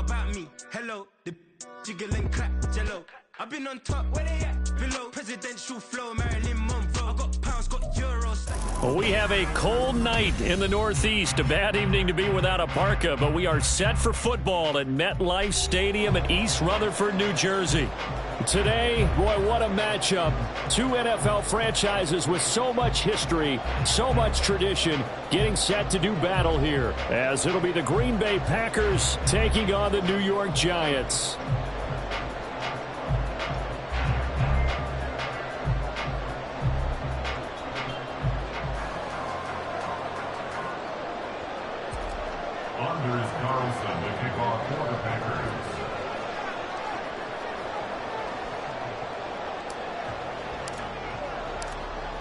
about me. Hello, the jiggle and clap, jello. I've been on top, where they at? Below, presidential flow, Marilyn Monroe. I got pounds, got euros. Well, we have a cold night in the Northeast. A bad evening to be without a parka, but we are set for football at MetLife Stadium in East Rutherford, New Jersey. Today, boy, what a matchup. Two NFL franchises with so much history, so much tradition, getting set to do battle here, as it'll be the Green Bay Packers taking on the New York Giants. Anders Carlson to kick off for the Packers.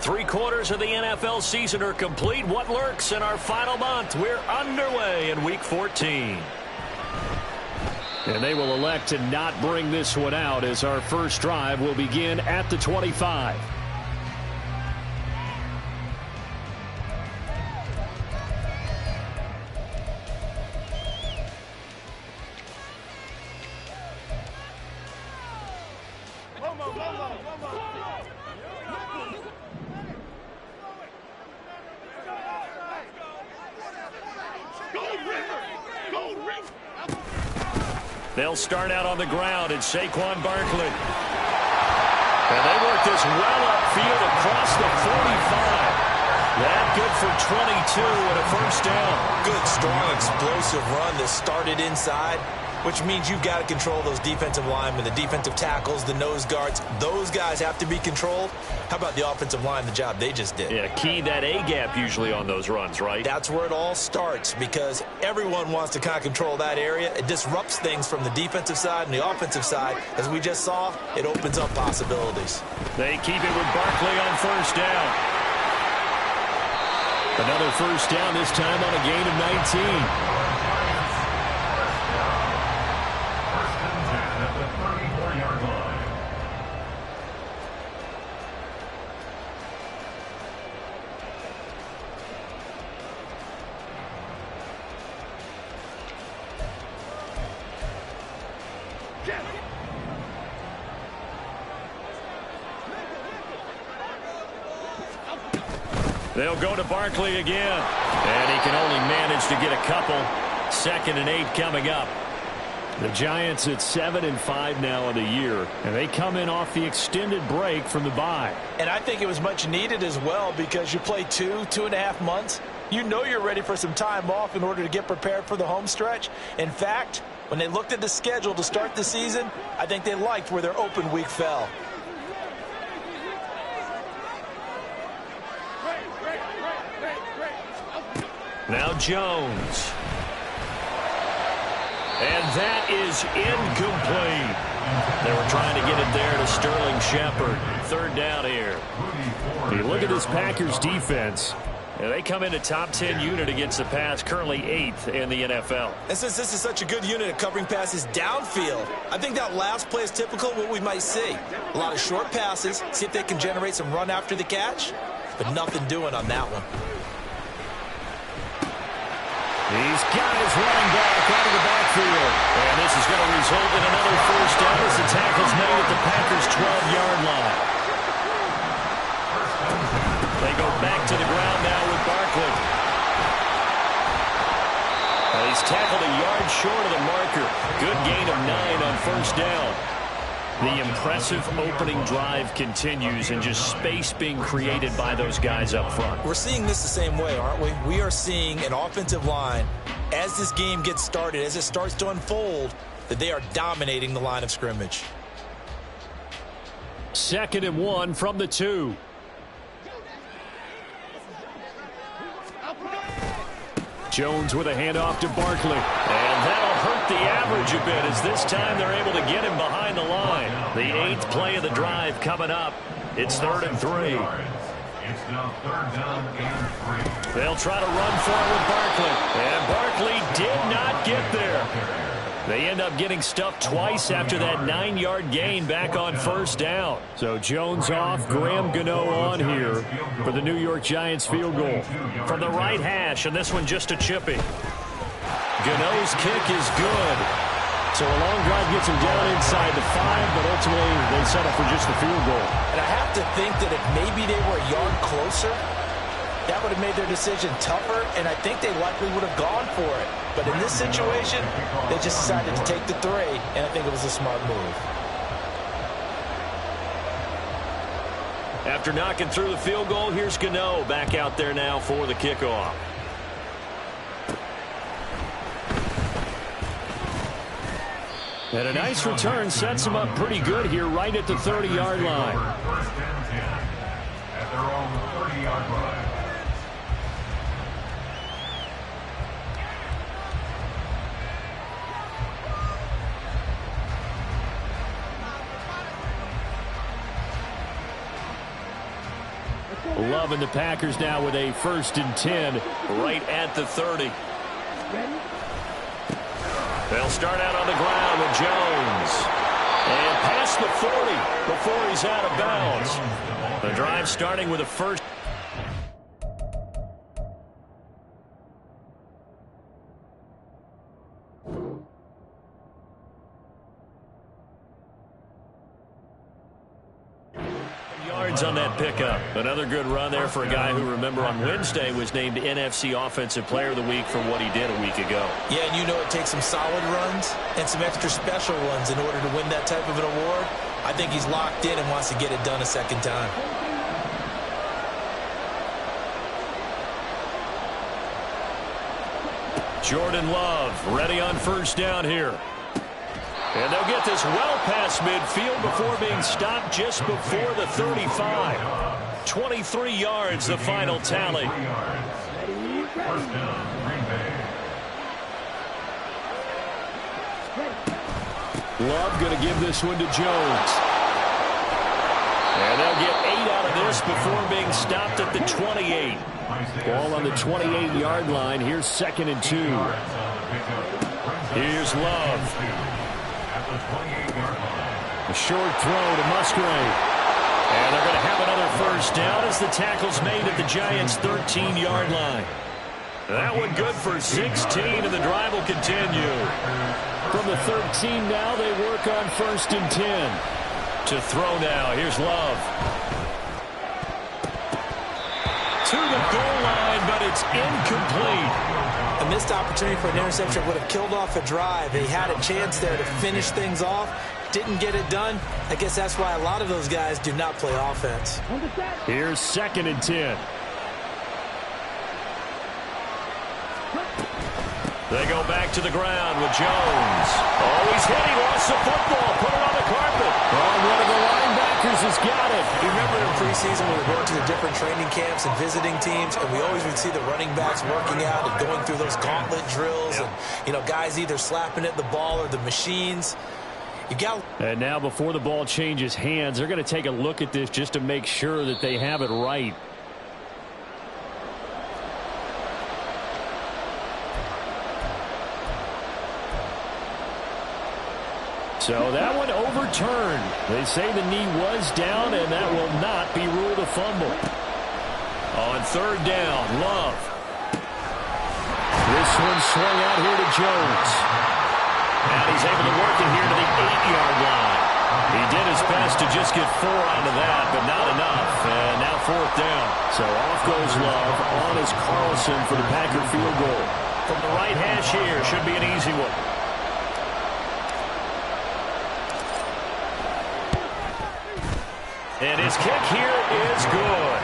Three-quarters of the NFL season are complete. What lurks in our final month? We're underway in Week 14. And they will elect to not bring this one out as our first drive will begin at the 25. They'll start out on the ground. It's Saquon Barkley. And they work this well upfield across the 45. That good for 22 and a first down. Good, strong, explosive run that started inside, which means you've got to control those defensive linemen, the defensive tackles, the nose guards. Those guys have to be controlled. How about the offensive line, the job they just did? Yeah, key that A-gap usually on those runs, right? That's where it all starts because everyone wants to kind of control that area. It disrupts things from the defensive side and the offensive side. As we just saw, it opens up possibilities. They keep it with Barkley on first down. Another first down, this time on a gain of 19. They'll go to Barkley again. And he can only manage to get a couple. 2nd and 8 coming up. The Giants at 7-5 now in the year. And they come in off the extended break from the bye. And I think it was much needed as well because you play 2.5 months. You know you're ready for some time off in order to get prepared for the home stretch. In fact, when they looked at the schedule to start the season, I think they liked where their open week fell. Now Jones. And that is incomplete. They were trying to get it there to Sterling Shepard. 3rd down here. You look at this Packers defense. They come in a top 10 unit against the pass, currently 8th in the NFL. And since this is such a good unit at covering passes downfield, I think that last play is typical of what we might see. A lot of short passes, see if they can generate some run after the catch, but nothing doing on that one. These guys running back out of the backfield. And this is going to result in another first down as the tackle's made at the Packers' 12-yard line. They go back to the ground now with Barkley. Well, he's tackled a yard short of the marker. Good gain of 9 on first down. The impressive opening drive continues and just space being created by those guys up front. We're seeing this the same way, aren't we? We are seeing an offensive line, as this game gets started, as it starts to unfold, that they are dominating the line of scrimmage. 2nd and 1 from the 2. Jones with a handoff to Barkley. And that'll hurt the average a bit as this time they're able to get him behind the line. The 8th play of the drive coming up. It's 3rd and 3. It's now 3rd down and 3. They'll try to run for it with Barkley. And Barkley did not get there. They end up getting stuffed twice after that 9-yard gain back on first down. So Jones off, Graham Gano on here for the New York Giants field goal. From the right hash, and this one just a chippy. Gano's kick is good. So a long drive gets them down inside the 5, but ultimately they settle for just the field goal. And I have to think that if maybe they were a yard closer, that would have made their decision tougher, and I think they likely would have gone for it. But in this situation, they just decided to take the 3, and I think it was a smart move. After knocking through the field goal, here's Gano back out there now for the kickoff. And a nice return sets him up pretty good here right at the 30-yard line. First and 10 at their own 30-yard line. Loving the Packers now with a 1st and 10 right at the 30. They'll start out on the ground with Jones. And past the 40 before he's out of bounds. The drive starting with a 1st. On that pickup. Another good run there for a guy who, remember, on Wednesday was named NFC Offensive Player of the Week for what he did a week ago. Yeah, and you know it takes some solid runs and some extra special ones in order to win that type of an award. I think he's locked in and wants to get it done a second time. Jordan Love ready on 1st down here. And they'll get this well past midfield before being stopped just before the 35. 23 yards, the final tally. First down, Green Bay. Love going to give this one to Jones. And they'll get 8 out of this before being stopped at the 28. Ball on the 28-yard line. Here's 2nd and 2. Here's Love. A short throw to Musgrave. And they're going to have another 1st down as the tackle's made at the Giants' 13-yard line. That one good for 16, and the drive will continue. From the 13 now, they work on 1st and 10. To throw now, here's Love. To the goal line, but it's incomplete. A missed opportunity for an interception would have killed off a drive. They had a chance there to finish things off. Didn't get it done. I guess that's why a lot of those guys do not play offense. Here's 2nd and 10. They go back to the ground with Jones. Oh, he's hit. He lost the football. Put it on the carpet. Oh, one of the linebackers has got it. You remember in preseason we were going to the different training camps and visiting teams, and we always would see the running backs working out and going through those gauntlet drills. Yep. And, you know, guys either slapping at the ball or the machines. And now before the ball changes hands, they're going to take a look at this just to make sure that they have it right. So that one overturned. They say the knee was down, and that will not be ruled a fumble. On 3rd down, Love. This one swung out here to Jones. And he's able to work it here to the 8-yard line. He did his best to just get 4 out of that, but not enough. And now 4th down. So off goes Love. On is Carlson for the Packer field goal. From the right hash here, should be an easy one. And his kick here is good.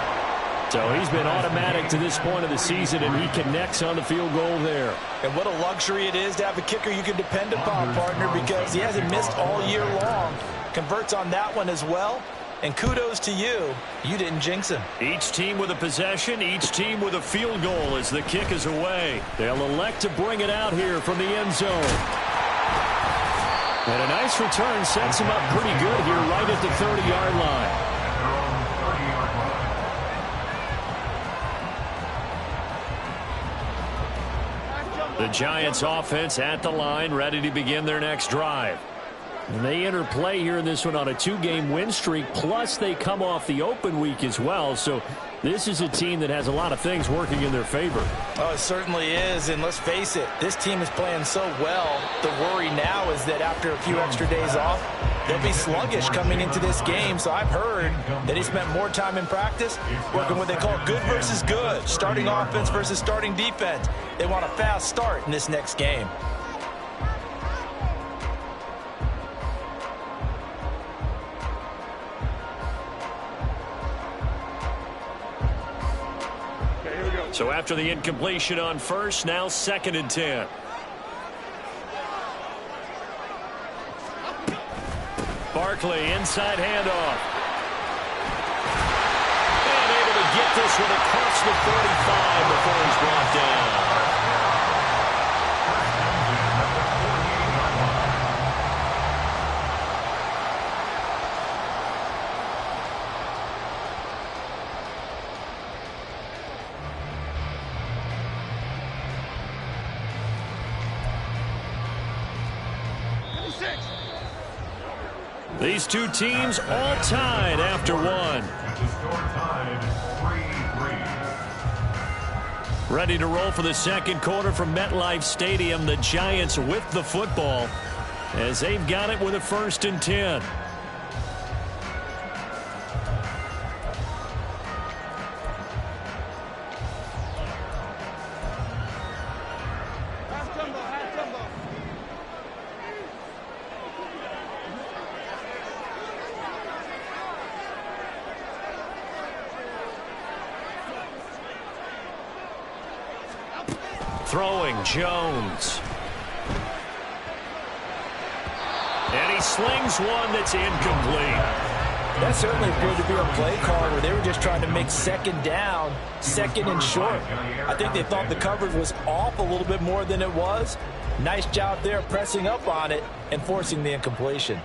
So he's been automatic to this point of the season, and he connects on the field goal there. And what a luxury it is to have a kicker you can depend upon, partner, because he hasn't missed all year long. Converts on that one as well. And kudos to you. You didn't jinx him. Each team with a possession, each team with a field goal as the kick is away. They'll elect to bring it out here from the end zone. And a nice return sets him up pretty good here right at the 30-yard line. The Giants offense at the line, ready to begin their next drive. And they enter play here in this one on a 2-game win streak, plus they come off the open week as well. So this is a team that has a lot of things working in their favor. Oh, it certainly is, and let's face it, this team is playing so well. The worry now is that after a few extra days off, they'll be sluggish coming into this game. So I've heard that he spent more time in practice working what they call good versus good, starting offense versus starting defense. They want a fast start in this next game. So after the incompletion on first, now 2nd and 10. Barkley, inside handoff. And able to get this one across the 45 before he's brought down. These two teams all tied after one. At the score tied 3-3. Ready to roll for the second quarter from MetLife Stadium. The Giants with the football as they've got it with a 1st and 10. Throwing, Jones. And he slings one that's incomplete. That certainly appeared to be a play call where they were just trying to make 2nd down, 2nd and short. I think they thought the coverage was off a little bit more than it was. Nice job there pressing up on it and forcing the incompletion.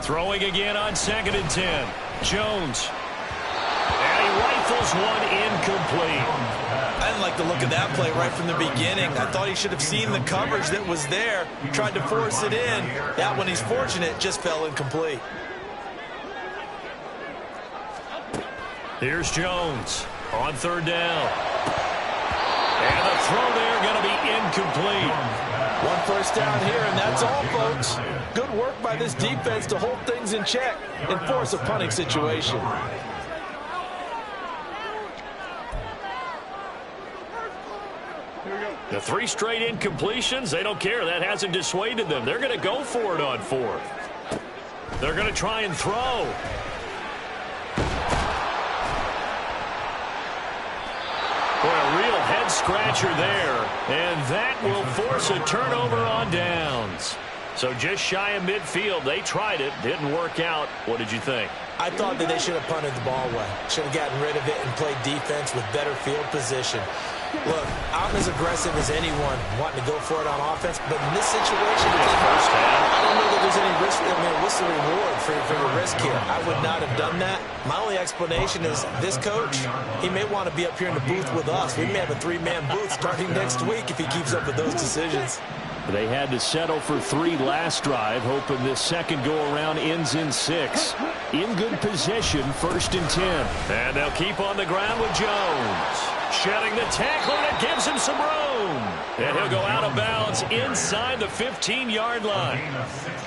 Throwing again on 2nd and 10. Jones. And he rifles one incomplete. I didn't like the look of that play right from the beginning. I thought he should have seen the coverage that was there, tried to force it in. That one, he's fortunate, just fell incomplete. Here's Jones on 3rd down. And the throw there going to be incomplete. 1 first down here, and that's all, folks. Good work by this defense to hold things in check and force a punting situation. The 3 straight incompletions, they don't care. That hasn't dissuaded them. They're going to go for it on 4th. They're going to try and throw. Boy, a real head-scratcher there. And that will force a turnover on downs. So just shy of midfield. They tried it. Didn't work out. What did you think? I thought that they should have punted the ball away. Should have gotten rid of it and played defense with better field position. Look, I'm as aggressive as anyone wanting to go for it on offense, but in this situation, I don't know that there's any risk. I mean, what's the reward for the risk here? I would not have done that. My only explanation is this coach, he may want to be up here in the booth with us. We may have a 3-man booth starting next week if he keeps up with those decisions. They had to settle for 3 last drive, hoping this second go-around ends in 6. In good position, 1st and 10. And they'll keep on the ground with Jones. Shedding the tackler that gives him some room. And he'll go out of bounds inside the 15-yard line.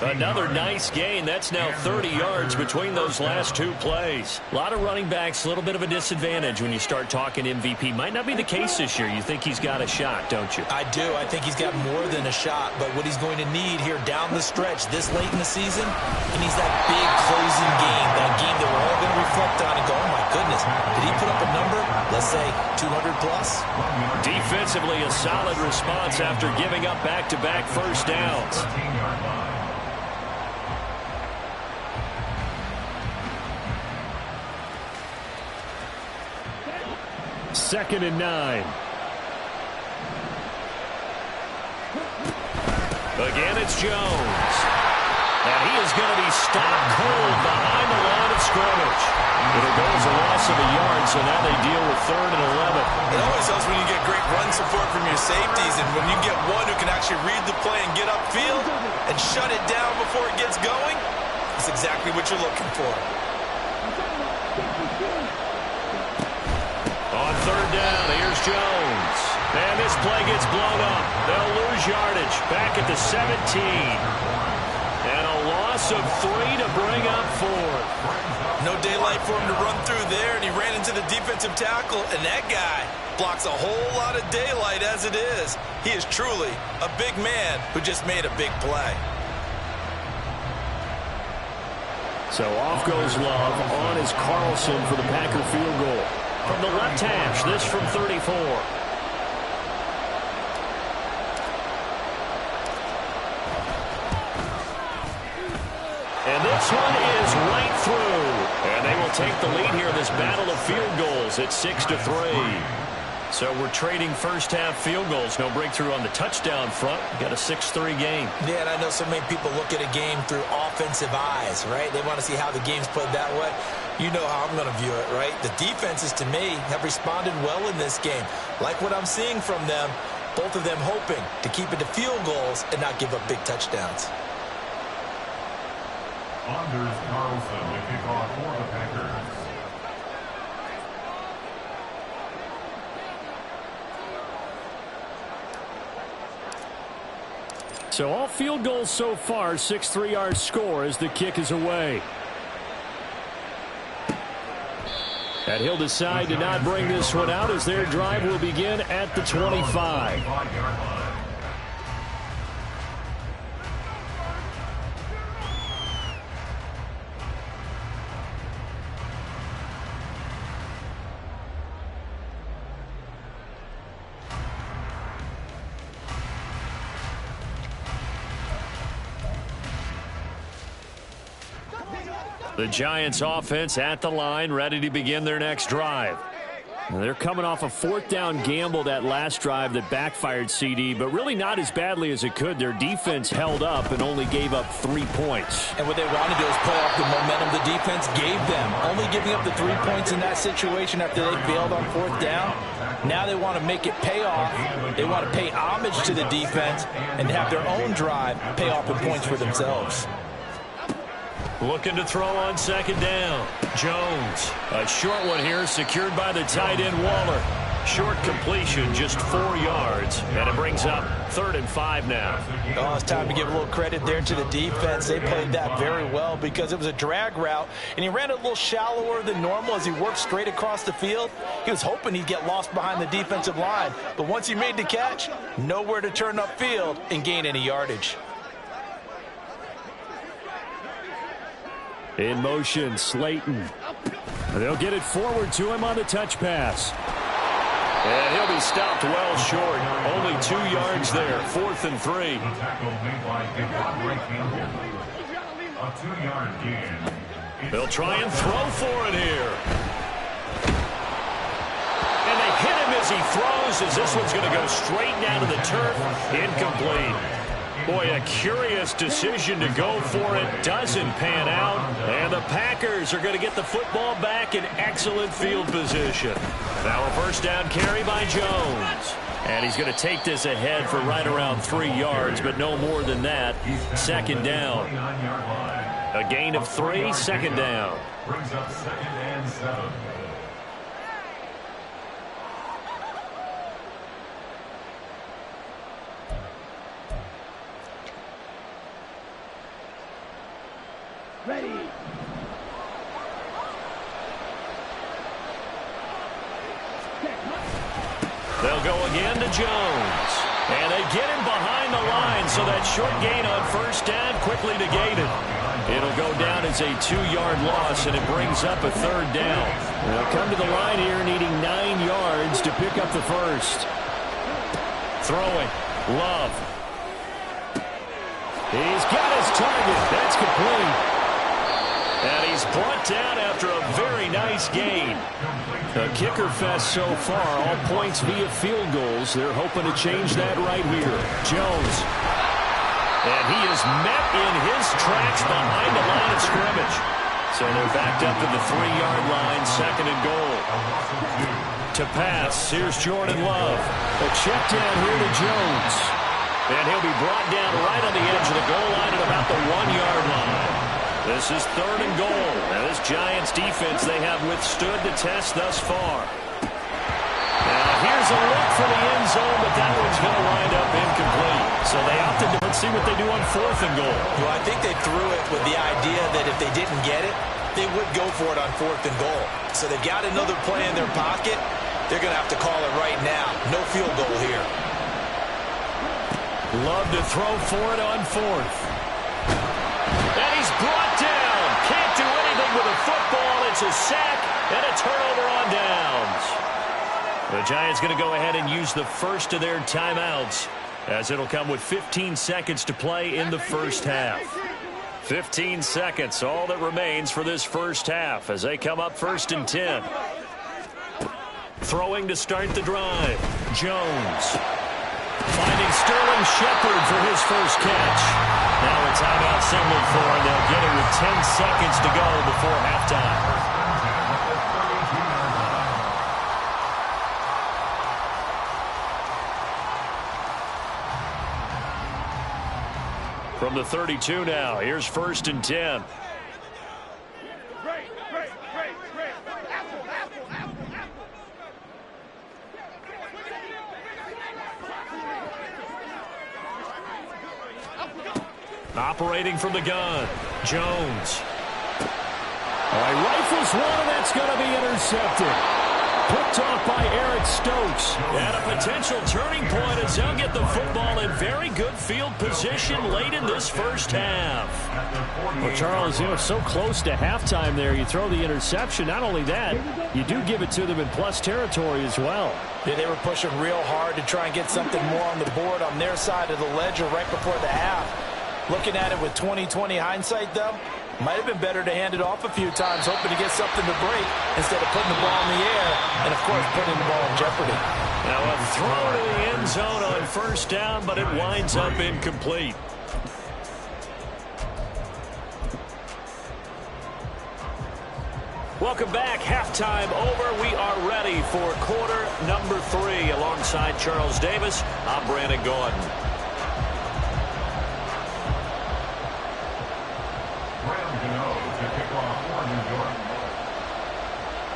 Another nice gain. That's now 30 yards between those last 2 plays. A lot of running backs, a little bit of a disadvantage when you start talking MVP. Might not be the case this year. You think he's got a shot, don't you? I do. I think he's got more than a shot. But what he's going to need here down the stretch this late in the season, he needs that big closing game, that game that we're all going to reflect on and go, oh, my goodness, did he put up a number, let's say 200 plus? Defensively, a solid response after giving up back-to-back first downs. 13-yard line. 2nd and 9. Again, it's Jones. And he is going to be stopped cold behind the line of scrimmage. It'll go as a loss of a yard, so now they deal with 3rd and 11. It always helps when you get great run support from your safeties, and when you get one who can actually read the play and get upfield and shut it down before it gets going, that's exactly what you're looking for. On third down, here's Jones. And this play gets blown up. They'll lose yardage back at the 17. And a loss of 3 to bring up 4. No daylight for him to run through there, and he ran into the defensive tackle, and that guy blocks a whole lot of daylight as it is. He is truly a big man who just made a big play. So off goes Love. On is Carlson for the Packer field goal. From the left hash, this from 34. And this one is right through. And they will take the lead here in this battle of field goals at 6-3. So we're trading first-half field goals. No breakthrough on the touchdown front. Got a 6-3 game. Yeah, and I know so many people look at a game through offensive eyes, right? They want to see how the game's played that way. You know how I'm going to view it, right? The defenses, to me, have responded well in this game. Like what I'm seeing from them, both of them hoping to keep it to field goals and not give up big touchdowns. Anders Carlson, the kickoff for the Packers. So all field goals so far, 6 3-yard score as the kick is away. And he'll decide to not bring this one out as their drive will begin at the 25. The Giants offense at the line, ready to begin their next drive. They're coming off a 4th down gamble that last drive that backfired CD, but really not as badly as it could. Their defense held up and only gave up 3 points. And what they wanted to do is play off the momentum the defense gave them. Only giving up the 3 points in that situation after they failed on 4th down. Now they want to make it pay off. They want to pay homage to the defense and have their own drive pay off in points for themselves. Looking to throw on 2nd down. Jones. A short one here secured by the tight end Waller. Short completion, just 4 yards. And it brings up 3rd and 5 now. Oh, it's time to give a little credit there to the defense. They played that very well because it was a drag route. And he ran a little shallower than normal as he worked straight across the field. He was hoping he'd get lost behind the defensive line. But once he made the catch, nowhere to turn upfield and gain any yardage. In motion, Slayton. They'll get it forward to him on the touch pass. And he'll be stopped well short. Only 2 yards there. 4th and 3. The tackle made by Devontae Campbell. A 2-yard gain. They'll try and throw for it here. And they hit him as he throws, as this one's going to go straight down to the turf. Incomplete. Boy, a curious decision to go for it. Doesn't pan out. And the Packers are going to get the football back in excellent field position. Now a 1st down carry by Jones. And he's going to take this ahead for right around 3 yards, but no more than that. 2nd down. A gain of 3, 2nd down. Brings up 2nd and 7. Ready. They'll go again to Jones. And they get him behind the line, so that short gain on 1st down quickly negated. It'll go down as a 2-yard loss, and it brings up a 3rd down. They'll come to the line here needing 9 yards to pick up the 1st. Throwing. Love. He's got his target. That's complete. And he's brought down after a very nice gain. A kicker fest so far, all points via field goals. They're hoping to change that right here. Jones. And he is met in his tracks behind the line of scrimmage. So they're backed up to the 3-yard line, 2nd and goal. To pass, here's Jordan Love. A check down here to Jones. And he'll be brought down right on the edge of the goal line at about the 1-yard line. This is 3rd and goal. Now this Giants defense they have withstood the test thus far. Now here's a look for the end zone, but that one's going to wind up incomplete. So they opted to let's see what they do on 4th and goal. Well, I think they threw it with the idea that if they didn't get it, they would go for it on 4th and goal. So they've got another play in their pocket. They're going to have to call it right now. No field goal here. Love to throw for it on 4th. And he's brought down. Can't do anything with a football. It's a sack and a turnover on downs. The Giants going to go ahead and use the first of their timeouts, as it'll come with 15 seconds to play in the first half. 15 seconds, all that remains for this first half as they come up 1st and 10. Throwing to start the drive. Jones. Finding Sterling Shepard for his first catch. Now a timeout signaled for, and they'll get it with 10 seconds to go before halftime. From the 32 now, here's 1st and 10. Operating from the gun, Jones. Rifles one, and that's going to be intercepted. Picked off by Eric Stokes. And a potential turning point as they'll get the football in very good field position late in this first half. Well, Charles, so close to halftime there. You throw the interception. Not only that, you do give it to them in plus territory as well. Yeah, they were pushing real hard to try and get something more on the board on their side of the ledger right before the half. Looking at it with 20/20 hindsight, though, might have been better to hand it off a few times, hoping to get something to break instead of putting the ball in the air and, of course, putting the ball in jeopardy. Now a throw to the end zone on 1st down, but it winds up incomplete. Welcome back. Halftime over. We are ready for quarter number 3. Alongside Charles Davis, I'm Brandon Gordon.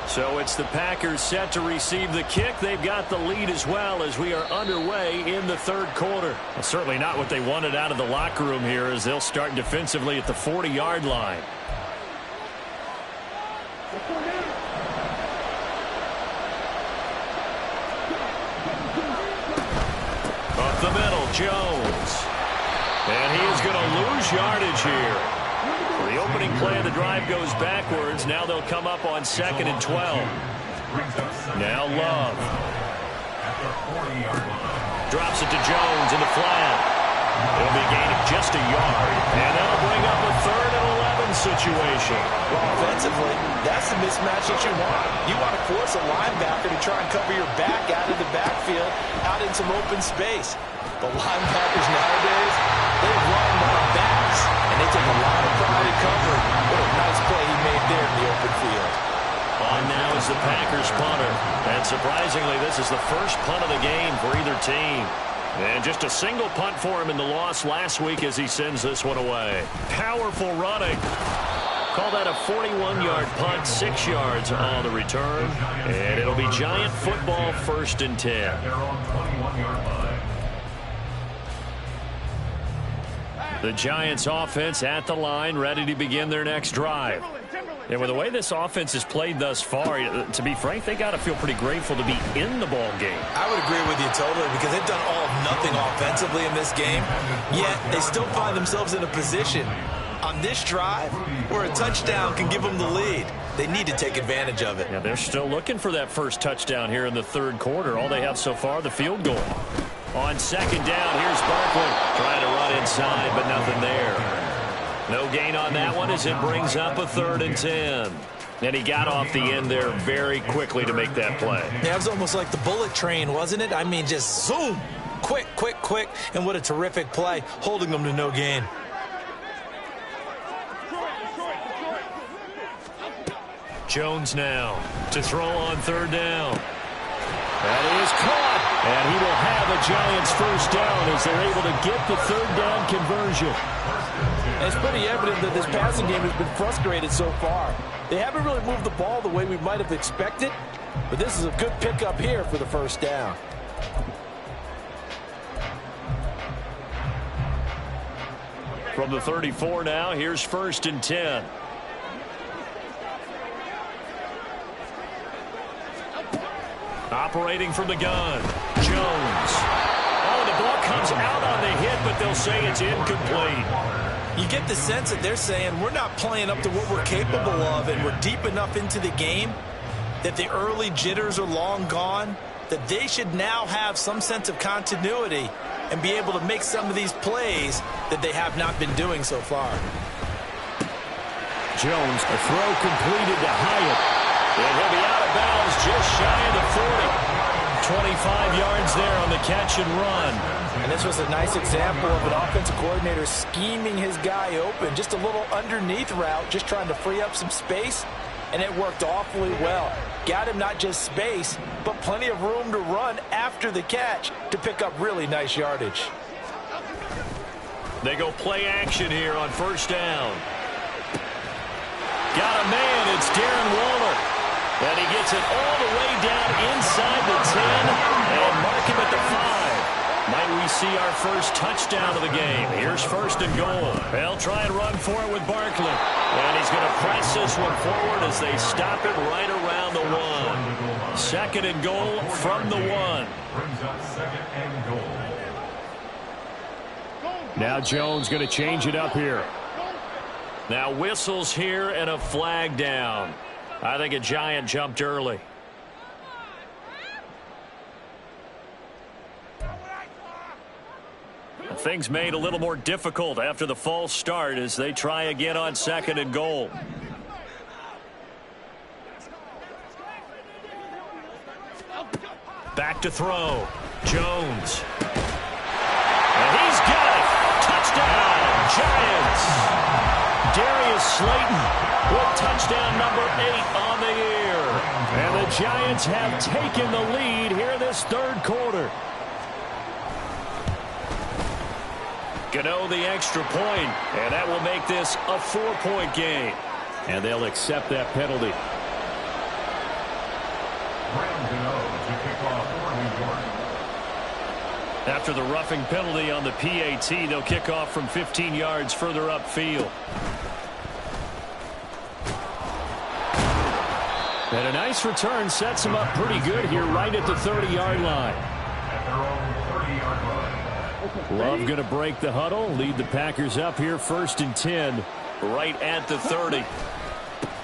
So it's the Packers set to receive the kick. They've got the lead as well as we are underway in the 3rd quarter. Well, certainly not what they wanted out of the locker room here as they'll start defensively at the 40-yard line. Up the middle, Jones. And he is going to lose yardage here. The opening play of the drive goes backwards. Now they'll come up on 2nd and 12. Now Love. Drops it to Jones in the flat. It'll be a gain of just a yard. And that'll bring up a 3rd and 11 situation. Well, offensively, that's the mismatch that you want. You want to force a linebacker to try and cover your back out of the backfield, out in some open space. But linebackers nowadays, they run on backs, and they take a lot of pride in covering. What a nice play he made there in the open field. On now is the Packers punter. And surprisingly, this is the first punt of the game for either team. And just a single punt for him in the loss last week as he sends this one away. Powerful running. Call that a 41-yard punt, 6 yards on the return. And it'll be Giant football 1st and 10. The Giants offense at the line, ready to begin their next drive. And with the way this offense has played thus far, to be frank, they got to feel pretty grateful to be in the ball game. I would agree with you totally because they've done all of nothing offensively in this game, yet they still find themselves in a position on this drive where a touchdown can give them the lead. They need to take advantage of it. Yeah, they're still looking for that first touchdown here in the 3rd quarter. All they have so far, the field goal. On 2nd down, here's Barkley trying to run inside, but nothing there. No gain on that one as it brings up a 3rd and 10. And he got off the end there very quickly to make that play. Yeah, it was almost like the bullet train, wasn't it? I mean, just zoom. Quick, quick, quick. And what a terrific play, holding them to no gain. Jones now to throw on third down. That is caught. And he will have a Giants first down as they're able to get the third down conversion. It's pretty evident that this passing game has been frustrated so far. They haven't really moved the ball the way we might have expected, but this is a good pickup here for the first down. From the 34 now, here's 1st and 10. Operating from the gun, Jones. Oh, the ball comes out on the hit, but they'll say it's incomplete. You get the sense that they're saying we're not playing up to what we're capable of, and we're deep enough into the game that the early jitters are long gone, that they should now have some sense of continuity and be able to make some of these plays that they have not been doing so far. Jones, a throw completed to Hyatt. And he'll be out of bounds just shy of the 40. 25 yards there on the catch and run. And this was a nice example of an offensive coordinator scheming his guy open. Just a little underneath route, just trying to free up some space, and it worked awfully well. Got him not just space, but plenty of room to run after the catch to pick up really nice yardage. They go play action here on first down. Got a man, it's Darren Waller. And he gets it all the way down inside the 10 and mark him at the 5. Might we see our first touchdown of the game? Here's 1st and goal. They'll try and run for it with Barkley. And he's going to press this one forward as they stop it right around the 1. 2nd and goal from the 1. Brings up 2nd and goal. Now Jones going to change it up here. Now whistles here and a flag down. I think a Giant jumped early. Things made a little more difficult after the false start as they try again on 2nd and goal. Back to throw. Jones. And he's got it. Touchdown, Giants. Darius Slayton with touchdown number 8 on the year. And the Giants have taken the lead here this 3rd quarter. Gano the extra point, and that will make this a 4-point game. And they'll accept that penalty. Graham Gano to kick off for New York. After the roughing penalty on the PAT, they'll kick off from 15 yards further upfield. And a nice return sets him up pretty good here right at the 30-yard line. At their own 30-yard line. Love going to break the huddle, lead the Packers up here 1st and 10 right at the 30.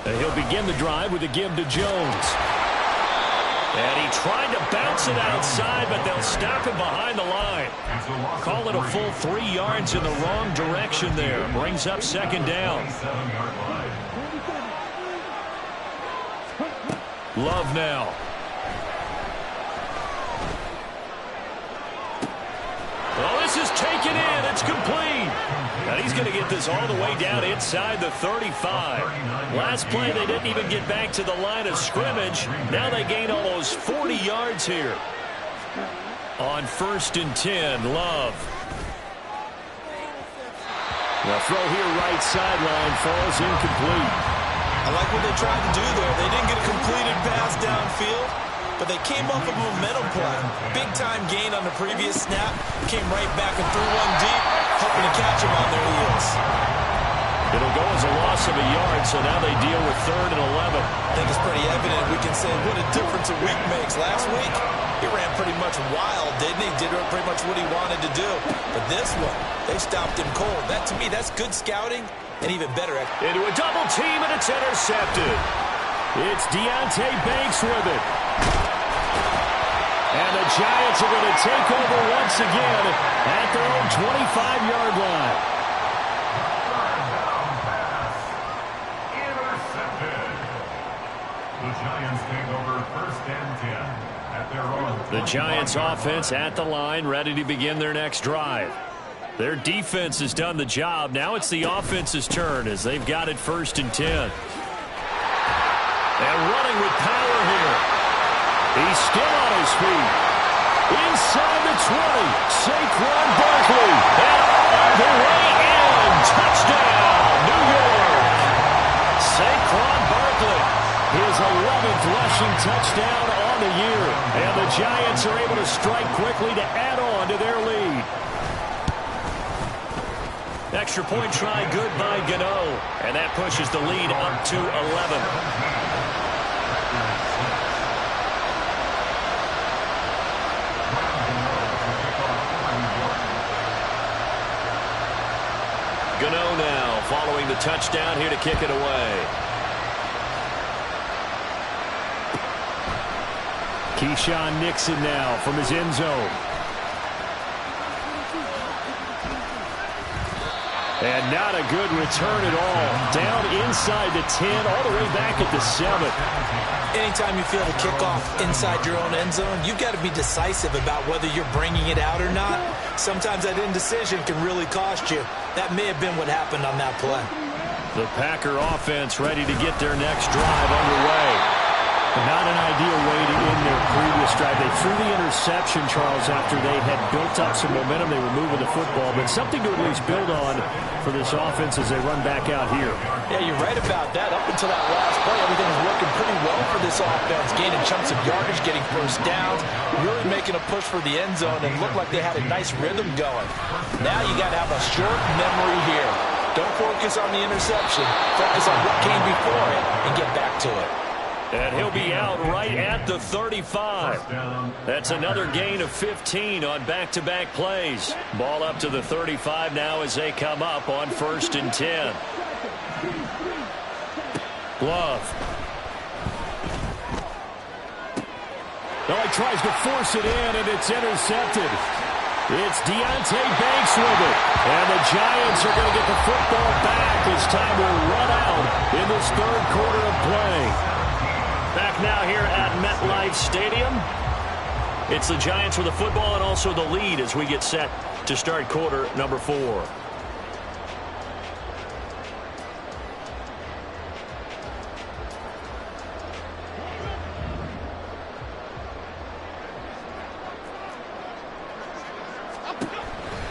And he'll begin the drive with a give to Jones. And he tried to bounce it outside, but they'll stop him behind the line. Call it a full 3 yards in the wrong direction there. Brings up 2nd down. Love now. Well, this is taken in. It's complete. And he's going to get this all the way down inside the 35. Last play, they didn't even get back to the line of scrimmage. Now they gain almost 40 yards here. On 1st and 10, Love. The throw here right sideline falls incomplete. I like what they tried to do there. They didn't get a completed pass downfield, but they came off a momentum play. Big-time gain on the previous snap. Came right back and threw one deep, hoping to catch him on their heels. It'll go as a loss of a yard, so now they deal with 3rd and 11. I think it's pretty evident. We can say what a difference a week makes. Last week, he ran pretty much wild, didn't he? Did pretty much what he wanted to do. But this one, they stopped him cold. That, to me, that's good scouting and even better. Into a double team, and it's intercepted. It's Deonte Banks with it. And the Giants are going to take over once again at their own 25-yard line. The Giants take over 1st and 10 at their own. The Giants offense at the line, ready to begin their next drive. Their defense has done the job. Now it's the offense's turn as they've got it 1st and 10. And running with power here. He's still on his feet. Inside the 20, Saquon Barkley. And all the way in. Touchdown, New York. Saquon Barkley, his 11th rushing touchdown on the year. And the Giants are able to strike quickly to add on to their lead. Extra point try good by Gano. And that pushes the lead up to 11. Gano now following the touchdown here to kick it away. Keyshawn Nixon now from his end zone. And not a good return at all. Down inside the 10, all the way back at the 7. Anytime you feel the kickoff inside your own end zone, you've got to be decisive about whether you're bringing it out or not. Sometimes that indecision can really cost you. That may have been what happened on that play. The Packer offense ready to get their next drive underway. Not an ideal way to end their previous drive. They threw the interception, Charles, after they had built up some momentum. They were moving the football, but something to at least build on for this offense as they run back out here. Yeah, you're right about that. Up until that last play, everything was working pretty well for this offense. Gaining chunks of yardage, getting first downs, really making a push for the end zone, and looked like they had a nice rhythm going. Now you got to have a short memory here. Don't focus on the interception. Focus on what came before it and get back to it. And he'll be out right at the 35. That's another gain of 15 on back-to-back plays. Ball up to the 35 now as they come up on 1st and 10. Love. He tries to force it in, and it's intercepted. It's Deonte Banks with it. And the Giants are going to get the football back as time will run out in this 3rd quarter of play. Back now here at MetLife Stadium. It's the Giants with the football and also the lead as we get set to start quarter number 4.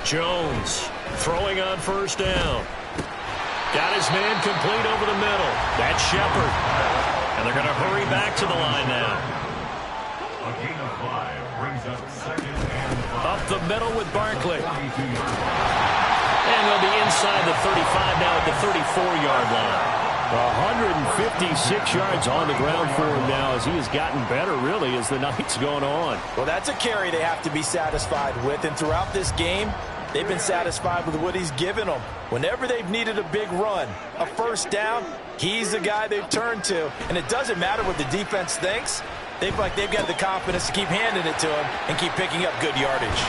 Jones throwing on 1st down. Got his man complete over the middle. That's Shepard. And they're going to hurry back to the line now. A gain of 5 brings up 2nd and 5. Up the middle with Barkley. And they'll be inside the 35 now at the 34-yard line. 156 yards on the ground for him now as he has gotten better, really, as the night's gone on. Well, that's a carry they have to be satisfied with. And throughout this game, they've been satisfied with what he's given them. Whenever they've needed a big run, a 1st down, he's the guy they've turned to. And it doesn't matter what the defense thinks. They've got the confidence to keep handing it to him and keep picking up good yardage.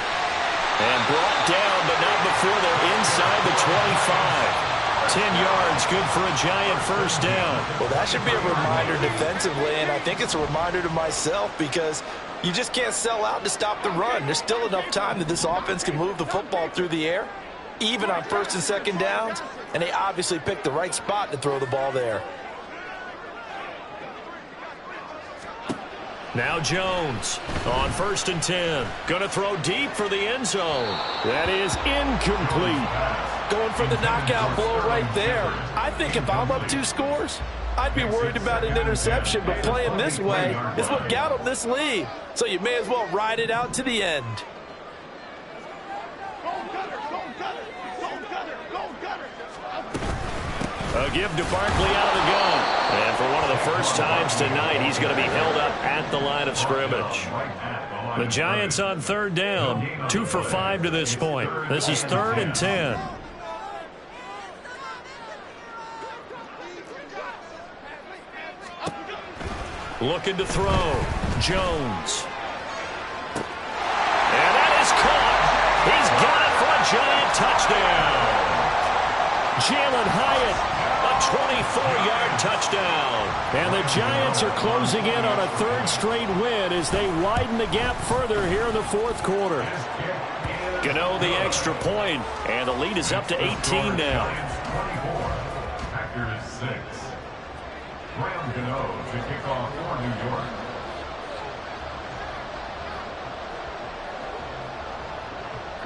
And brought down, but not before they're inside the 25. 10 yards, good for a Giant 1st down. Well, that should be a reminder defensively, and I think it's a reminder to myself because you just can't sell out to stop the run. There's still enough time that this offense can move the football through the air, even on 1st and 2nd downs, and they obviously picked the right spot to throw the ball there. Now Jones on 1st and 10. Going to throw deep for the end zone. That is incomplete. Going for the knockout blow right there. I think if I'm up 2 scores, I'd be worried about an interception, but playing this way is what got them this lead. So you may as well ride it out to the end. A give to Barkley out of the gun. And for one of the first times tonight, he's going to be held up at the line of scrimmage. The Giants on 3rd down, 2 for 5 to this point. This is 3rd and 10. Looking to throw. Jones. And that is caught. He's got it for a Giant touchdown. Jalen Hyatt, a 24-yard touchdown. And the Giants are closing in on a 3rd straight win as they widen the gap further here in the 4th quarter. Gano the extra point, and the lead is up to 18 now. Packers 6. Graham Gano to kick off for New York.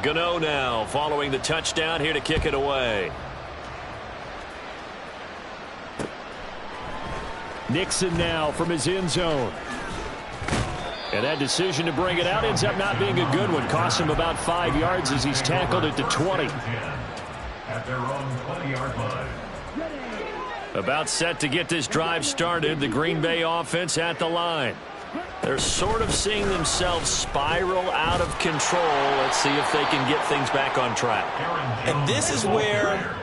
Gano now following the touchdown here to kick it away. Nixon now from his end zone. And that decision to bring it out ends up not being a good one. Costs him about 5 yards as he's tackled at the 20. At their own 20-yard line. About set to get this drive started. The Green Bay offense at the line. They're sort of seeing themselves spiral out of control. Let's see if they can get things back on track. And this is where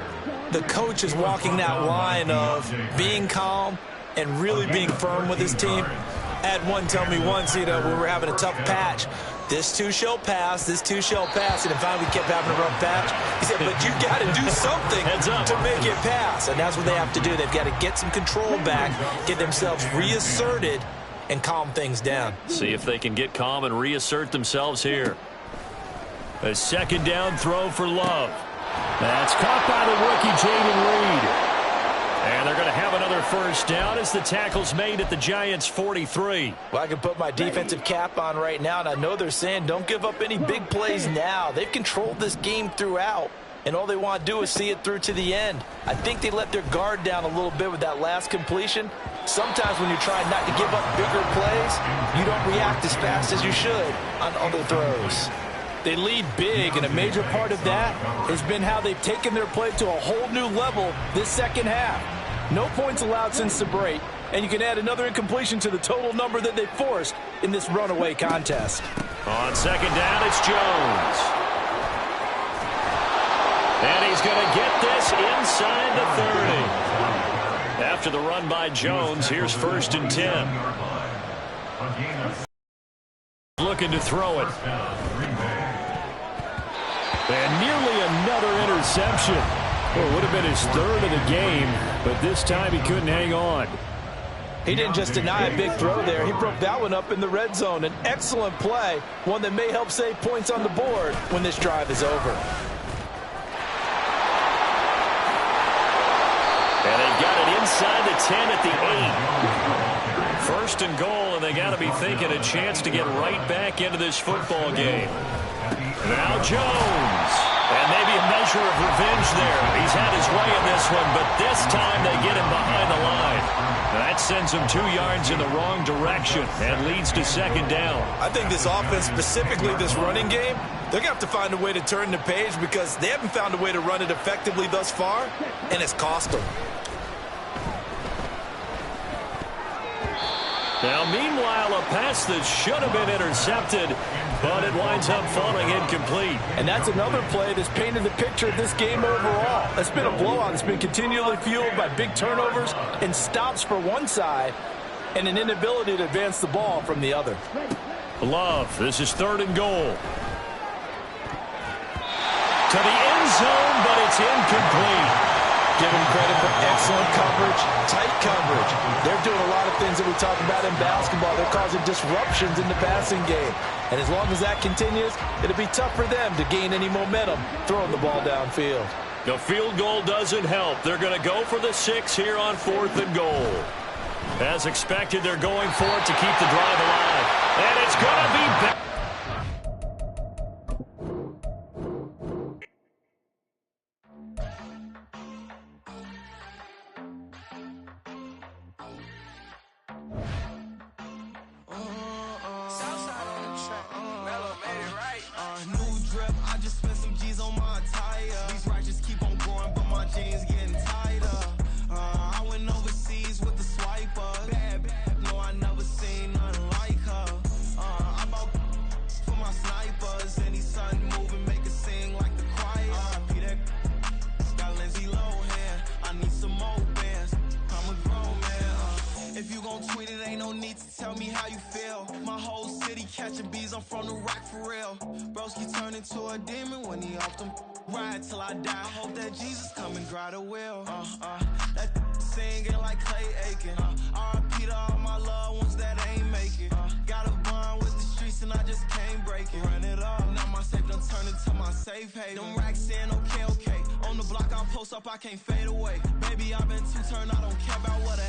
the coach is walking that line of being calm and really being firm with his team. I had one tell me once, when we were having a tough patch, this too shall pass, this too shall pass. And finally we kept having a rough patch. He said, but you got to do something to make it pass. And that's what they have to do. They've got to get some control back, get themselves reasserted, and calm things down. See if they can get calm and reassert themselves here. A second down throw for Love. That's caught by the rookie Jayden Reed. And they're going to have another first down as the tackle's made at the Giants' 43. Well, I can put my defensive cap on right now, and I know they're saying don't give up any big plays now. They've controlled this game throughout, and all they want to do is see it through to the end. I think they let their guard down a little bit with that last completion. Sometimes when you're trying not to give up bigger plays, you don't react as fast as you should on other throws. They lead big, and a major part of that has been how they've taken their play to a whole new level this second half. No points allowed since the break, and you can add another incompletion to the total number that they forced in this runaway contest. On second down, it's Jones. And he's going to get this inside the 30. After the run by Jones, here's 1st and 10. Looking to throw it. And nearly another interception. Well, it would have been his 3rd of the game, but this time he couldn't hang on. He didn't just deny a big throw there. He broke that one up in the red zone. An excellent play, one that may help save points on the board when this drive is over. And they've got it inside the 10 at the 8. 1st and goal, and they got to be thinking a chance to get right back into this football game. Now Jones. And maybe a measure of revenge there. He's had his way in this one, but this time they get him behind the line. That sends him 2 yards in the wrong direction and leads to second down. I think this offense, specifically this running game, they're going to have to find a way to turn the page because they haven't found a way to run it effectively thus far, and it's cost them. Now, meanwhile, a pass that should have been intercepted, but it winds up falling incomplete. And that's another play that's painted the picture of this game overall. It's been a blowout. It's been continually fueled by big turnovers and stops for one side and an inability to advance the ball from the other. Love, this is 3rd and goal. To the end zone, but it's incomplete. Give them credit for excellent coverage, tight coverage. They're doing a lot of things that we talk about in basketball. They're causing disruptions in the passing game. And as long as that continues, it'll be tough for them to gain any momentum throwing the ball downfield. The field goal doesn't help. They're going to go for the 6 here on 4th and goal. As expected, they're going for it to keep the drive alive. And it's going to be back. I can't fade away. Baby, I've been too turned, I don't care about what